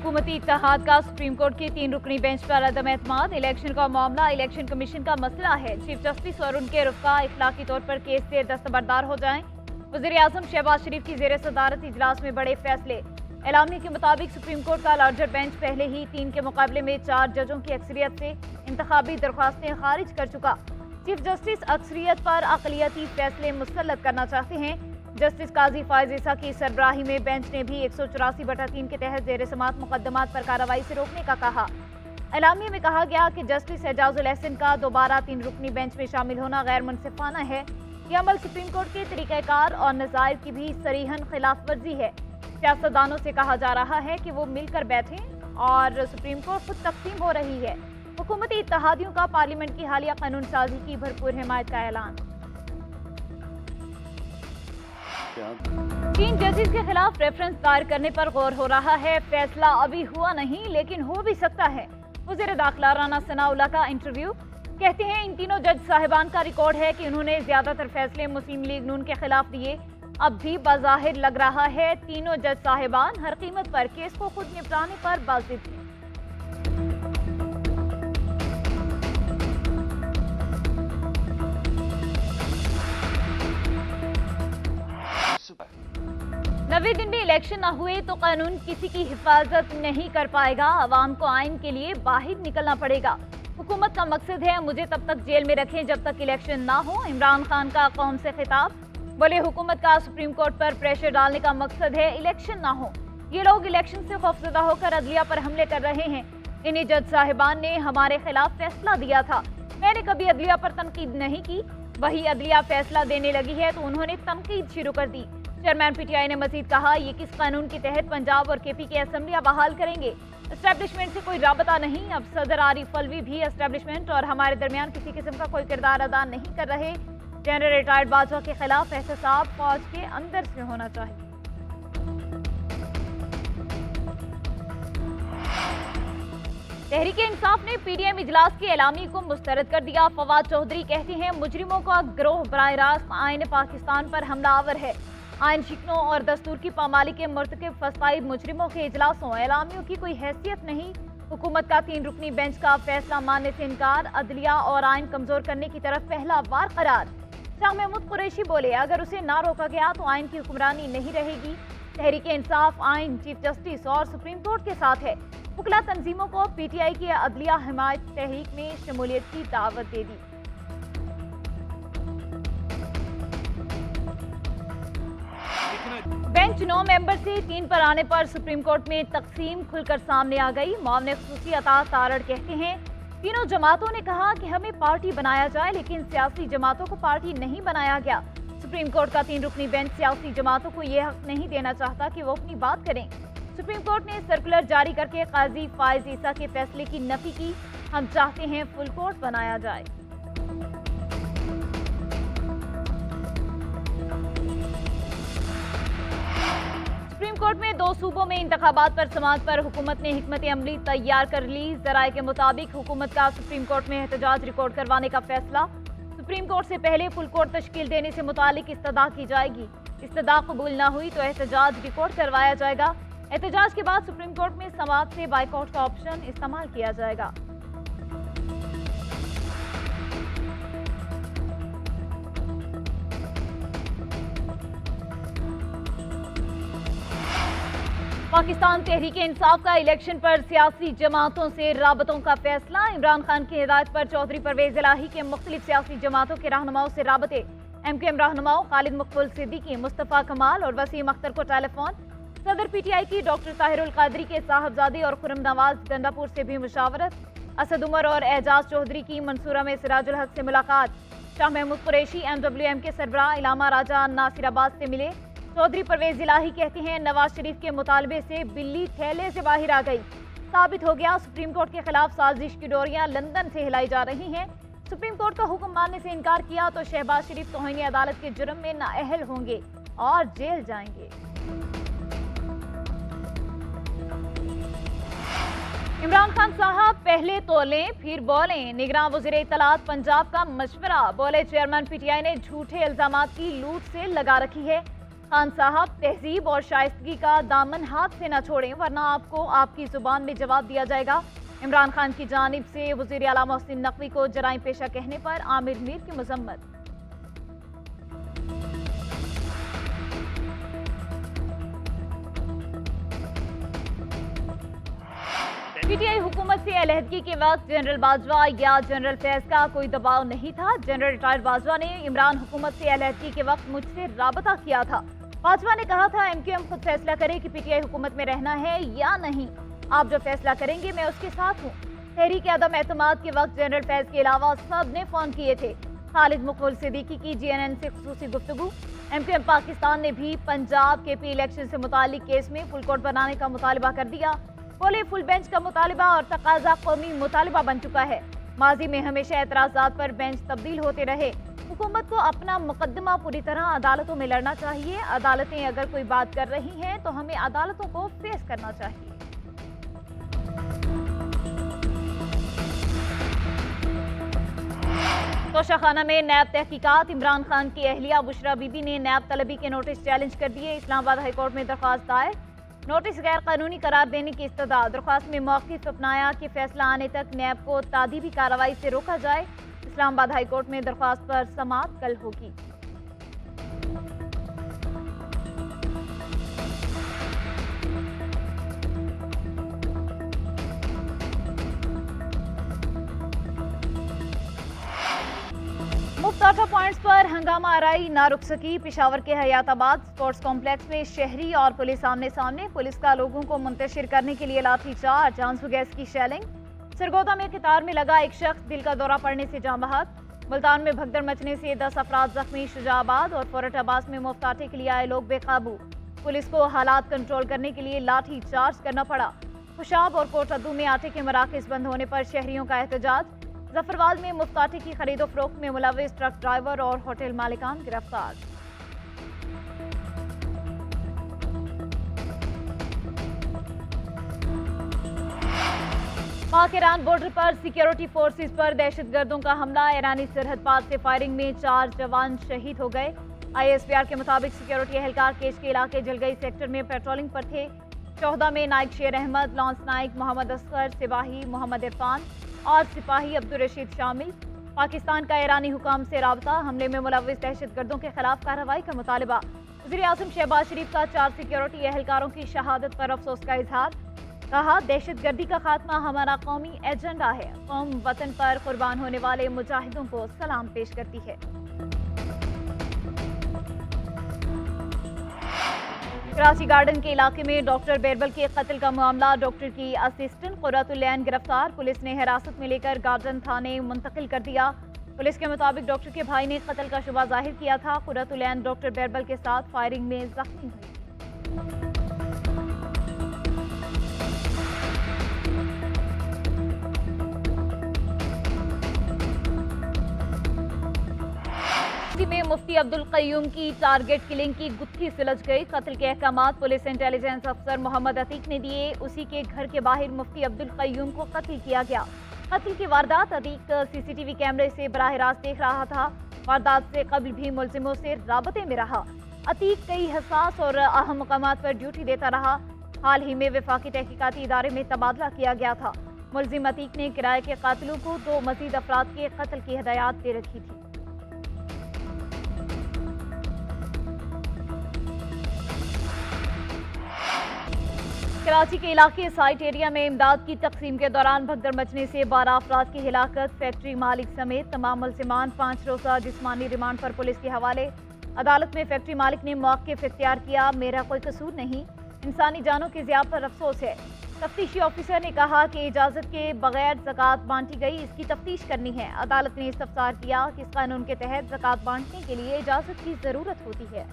हुकूमती इत्तेहाद का supreme court की 3 रुकनी बेंच पर अदम एतमाद। इलेक्शन का मामला इलेक्शन कमीशन का मसला है। चीफ जस्टिस और उनके रुफ़का इखलाकी तौर पर केस से दस्तबरदार हो जाएं। वज़ीर-ए-आज़म शहबाज शरीफ की ज़ेर सदारत इजलास में बड़े फैसले। एलामिया के मुताबिक सुप्रीम कोर्ट का लार्जर बेंच पहले ही 3 के मुकाबले में 4 जजों की अक्सरियत से इंतखाबी दरख्वास्तें खारिज कर चुका। चीफ जस्टिस अक्सरियत पर अक़लियती फैसले मुसल्लत करना चाहते हैं। जस्टिस काजी फायज ईसा की सरबराही में बेंच ने भी 184/3 के तहत ज़ेर समात मुकदमात पर कार्रवाई से रोकने का कहा। एलामिया में कहा गया कि जस्टिस एजाजुल एहसन का दोबारा 3 रुकनी बेंच में शामिल होना गैर मुनसिफाना है। यह अमल सुप्रीम कोर्ट के तरीक़ाकार और नज़ायर की भी सरीहन खिलाफ वर्जी है। सियासतदानों से कहा जा रहा है कि वो मिलकर बैठें और सुप्रीम कोर्ट खुद तकसीम हो रही है। हुकूमती इत्तेहादियों का पार्लियामेंट की हालिया कानून साजी की भरपूर हिमायत का ऐलान। 3 जजेस के खिलाफ रेफरेंस दायर करने पर गौर हो रहा है। फैसला अभी हुआ नहीं लेकिन हो भी सकता है। वज़ीर दाखिला राना सनाउल्लाह का इंटरव्यू। कहते हैं इन तीनों जज साहिबान का रिकॉर्ड है कि उन्होंने ज्यादातर फैसले मुस्लिम लीग नून के खिलाफ दिए। अब भी बाज़ाहिर लग रहा है तीनों जज साहिबान हर कीमत पर केस को खुद निपटाने पर बाज़िद हैं। नवे दिन में इलेक्शन न हुए तो कानून किसी की हिफाजत नहीं कर पाएगा। आवाम को आइन के लिए बाहर निकलना पड़ेगा। हुकूमत का मकसद है मुझे तब तक जेल में रखें जब तक इलेक्शन ना हो। इमरान खान का कौम से खिताब। बोले हुकूमत का सुप्रीम कोर्ट पर प्रेशर डालने का मकसद है इलेक्शन ना हो। ये लोग इलेक्शन से खौफजदा होकर अदलिया पर हमले कर रहे हैं। इन्हीं जज साहिबान ने हमारे खिलाफ फैसला दिया था। मैंने कभी अदलिया पर तनकीद नहीं की। वही अदलिया फैसला देने लगी है तो उन्होंने तनकीद शुरू कर दी। चेयरमैन पीटीआई ने मजीद कहा, ये किस कानून के तहत पंजाब और केपी के असम्बलियां बहाल करेंगे? एस्टेब्लिशमेंट से कोई राबता नहीं। अब सदर आरिफ अलवी भी एस्टेब्लिशमेंट और हमारे दरमियान किसी किस्म का कोई किरदार अदा नहीं कर रहे। जनरल रिटायर्ड बाजवा के खिलाफ एहतसाब फौज के अंदर से होना चाहिए। तहरीक इंसाफ ने पीडीएम इजलास के एलामी को मुस्तरद कर दिया। फवाद चौधरी कहते हैं मुजरिमों का गिरोह बराह रास्त आईन पाकिस्तान पर हमलावर है। आइन शिकनों और दस्तूर की पामाली के मुर्तकिब फसाइद मुजरिमों के इजलासों एलामियों की कोई हैसियत नहीं। हुकूमत का 3 रुकनी बेंच का फैसला मानने से इनकार। अदलिया और आइन कमजोर करने की तरफ पहला वार करार। शाह महमूद कुरैशी बोले, अगर उसे ना रोका गया तो आइन की हुक्मरानी नहीं रहेगी। तहरीक इंसाफ आइन, चीफ जस्टिस और सुप्रीम कोर्ट के साथ है। वकला तंजीमों को पीटीआई की अदलिया हिमायत तहरीक में शमूलियत की दावत दे दी। बेंच 9 मेंबर से 3 पर आने पर सुप्रीम कोर्ट में तकसीम खुलकर सामने आ गई। मुआवने खुसूसी अता तारड़ कहते हैं तीनों जमातों ने कहा कि हमें पार्टी बनाया जाए लेकिन सियासी जमातों को पार्टी नहीं बनाया गया। सुप्रीम कोर्ट का 3 रुकनी बेंच सियासी जमातों को यह हक नहीं देना चाहता कि वो अपनी बात करें। सुप्रीम कोर्ट ने सर्कुलर जारी करके काजी फायज ईसा के फैसले की नफी की। हम चाहते हैं फुल कोर्ट बनाया जाए। सुप्रीम कोर्ट में 2 सूबों में इंतखाबात पर समाअत पर हुकूमत ने हिकमत अमली तैयार कर ली। जराये के मुताबिक हुकूमत का सुप्रीम कोर्ट में एहतजाज रिकॉर्ड करवाने का फैसला। सुप्रीम कोर्ट से पहले फुल कोर्ट तश्कील देने से मुतालिक इस्तदा की जाएगी। इस्तदा कबूल न हुई तो एहतजाज रिकॉर्ड करवाया जाएगा। एहतजाज के बाद सुप्रीम कोर्ट में समाअत से बाइकआउट का ऑप्शन इस्तेमाल किया जाएगा। पाकिस्तान तहरीक इंसाफ का इलेक्शन पर सियासी जमातों से राबतों का फैसला। इमरान खान की हिदायत पर चौधरी परवेज इलाही के मुख्तलिफ सियासी जमातों के रहनुमाओं से राबते। MKM रहनुमाओं खालिद मकबूल सिद्दीकी, मुस्तफ़ा कमाल और वसीम अख्तर को टेलीफोन। सदर पीटीआई की डॉक्टर ताहिरुल कादरी के साहबजादे और खुरम नवाज गंडापुर से भी मुशावरत। असद उमर और एजाज चौधरी की मंसूरा में सिराजुल हक से मुलाकात। शाह महमूद कुरैशी MWM के सरबराह इलामा राजा नासिराबाद से मिले। चौधरी परवेज इलाही कहते हैं नवाज शरीफ के मुतालबे से बिल्ली थैले से बाहर आ गई। साबित हो गया सुप्रीम कोर्ट के खिलाफ साजिश की डोरियां लंदन से हिलाई जा रही हैं। सुप्रीम कोर्ट का हुक्म मानने से इनकार किया तो शहबाज शरीफ तौहीन अदालत के जुर्म में नाअहल होंगे और जेल जाएंगे। इमरान खान साहब पहले तोलें फिर बोलें। निगरान वज़ीर इत्तलात पंजाब का मशवरा। बोले चेयरमैन पीटीआई ने झूठे इल्जामात की लूट से लगा रखी है। خان صاحب تہذیب اور شائستگی کا دامن ہاتھ سے نہ چھوڑیں ورنہ آپ کو آپ کی زبان میں جواب دیا جائے گا۔ عمران خان کی جانب سے وزیر اعلیٰ محسن نقوی کو جرائم پیشہ کہنے پر عامر میر کی مذمت۔ پی ٹی آئی حکومت سے علیحدگی کے وقت جنرل باجوہ یا جنرل فیض کا کوئی دباؤ نہیں تھا۔ جنرل ریٹائرڈ باجوہ نے عمران حکومت سے علیحدگی کے وقت مجھ سے رابطہ کیا تھا۔ باجوہ نے کہا تھا ایم کیو ایم خود فیصلہ کرے کہ پی ٹی آئی حکومت میں رہنا ہے یا نہیں، آپ جو فیصلہ کریں گے میں اس کے ساتھ ہوں۔ تحریک عدم اعتماد کے وقت جنرل فیض کے علاوہ سب نے فون کیے تھے۔ خالد مقبول صدیقی کی جی این این سے خصوصی گفتگو۔ ایم کیو ایم پاکستان نے بھی پنجاب کے پی الیکشن سے متعلق کیس میں فل کورٹ بنانے کا مطالبہ کر دیا۔ بولے فل بینچ کا مطالبہ اور تقاضا قومی مطالبہ بن چکا ہے۔ ماضی میں ہمیشہ اعتراضات پر بینچ تبدیل ہوتے رہے۔ حکومت کو اپنا مقدمہ پوری طرح عدالتوں میں لڑنا چاہیے۔ عدالتیں اگر کوئی بات کر رہی ہیں تو ہمیں عدالتوں کو فیس کرنا چاہیے۔ توشہ خانہ میں نیب تحقیقات۔ عمران خان کی اہلیہ بشرا بی بی نے نیب طلبی کے نوٹس چیلنج کر دیے۔ اسلام آباد ہائی کورٹ میں درخواست دائر، نوٹس غیر قانونی قرار دینے کی استدعا۔ درخواست میں موقف اپنایا کہ فیصلہ آنے تک نیب کو تادیبی کارروائی سے روکا جائے۔ اسلام آباد ہائی کورٹ میں درخواست پر سماعت کل ہوگی۔ مفت آٹا پوائنٹس پر ہنگامہ آرائی نہ رک سکی۔ پشاور کے حیات آباد سپورٹس کمپلیکس میں شہری اور پولیس آمنے سامنے۔ پولیس کا لوگوں کو منتشر کرنے کے لیے لاٹھی چارج، آنسو گیس کی شیلنگ۔ سرگودا میں قطار میں لگا ایک شخص دل کا دورہ پڑنے سے جاں بحق۔ ملتان میں بھگدڑ مچنے سے 10 افراد زخمی۔ شجاع آباد اور فورٹ عباس میں مفت آٹے کے لیے آئے لوگ بے قابو۔ پولیس کو حالات کنٹرول کرنے کے لیے لاٹھی چارج کرنا پڑا۔ خوشاب اور کوٹ ادو میں آٹے کے مراکز بند ہونے پر شہریوں کا احتجاج۔ ظفرآباد میں مفت آٹے کی خرید و فروخت میں ملوث ٹرک ڈرائیور اور ہوٹل مالکان گرفتار۔ پاک ایران بارڈر پر سیکیورٹی فورسز پر دہشت گردوں کا حملہ۔ ایرانی سرحد پار سے فائرنگ میں 4 جوان شہید ہو گئے۔ آئی ایس پی آر کے مطابق سیکیورٹی اہلکار کیش کے علاقے جلگئی سیکٹر میں پیٹرولنگ پر تھے۔ 14 میں نائک شیر احمد، لانس نائک محمد اصغر، سپاہی محمد عرفان اور سپاہی عبدالرشید شامل۔ پاکستان کا ایرانی حکام سے رابطہ، حملے میں ملوث دہشت گردوں کے خلاف کارروائی کا مطالبہ۔ وزیر اعظم شہباز شریف کا 4 سیکیورٹی اہلکاروں کی شہادت پر افسوس کا اظہار۔ کہا دہشت گردی کا خاتمہ ہمارا قومی ایجنڈا ہے۔ قوم وطن پر قربان ہونے والے مجاہدوں کو سلام پیش کرتی ہے۔ کراچی گارڈن کے علاقے میں ڈاکٹر بیربل کے قتل کا معاملہ، ڈاکٹر کی اسسٹنٹ قرۃ العین گرفتار۔ پولیس نے حراست میں لے کر گارڈن تھانے منتقل کر دیا۔ پولیس کے مطابق ڈاکٹر کے بھائی نے قتل کا شبہ ظاہر کیا تھا۔ قرۃ العین ڈاکٹر بیربل کے ساتھ فائرنگ میں زخمی ہوئی۔ میں مفتی عبدالقیوم کی ٹارگٹ کلنگ کی گتھی سلجھ گئی۔ قتل کے احکامات پولیس انٹیلیجنس افسر محمد عتیق نے دیے۔ اسی کے گھر کے باہر مفتی عبدالقیوم کو قتل کیا گیا۔ قتل کی واردات عتیق سی سی ٹی وی کیمرے سے براہ راست دیکھ رہا تھا۔ واردات سے قبل بھی ملزموں سے رابطے میں رہا۔ عتیق کئی حساس اور اہم مقامات پر ڈیوٹی دیتا رہا۔ حال ہی میں وفاقی تحقیقاتی ادارے میں تبادلہ کیا گیا تھا۔ ملزم عتیق نے کرائے کے قاتلوں کو 2 مزید افراد کے قتل کی ہدایات دے رکھی تھی۔ کراچی کے علاقے سائٹ ایریا میں امداد کی تقسیم کے دوران بھگدڑ مچنے سے 12 افراد کی ہلاکت۔ فیکٹری مالک سمیت تمام ملزمان 5 روزہ جسمانی ریمانڈ پر پولیس کے حوالے۔ عدالت میں فیکٹری مالک نے موقف اختیار کیا، میرا کوئی قصور نہیں، انسانی جانوں کے ضیاع پر افسوس ہے۔ تفتیشی آفیسر نے کہا کہ اجازت کے بغیر زکوٰۃ بانٹی گئی، اس کی تفتیش کرنی ہے۔ عدالت نے استفسار کیا کہ اس قانون کے تحت زکوٰۃ بانٹنے کے لیے اجازت کی ضرورت ہوتی ہے۔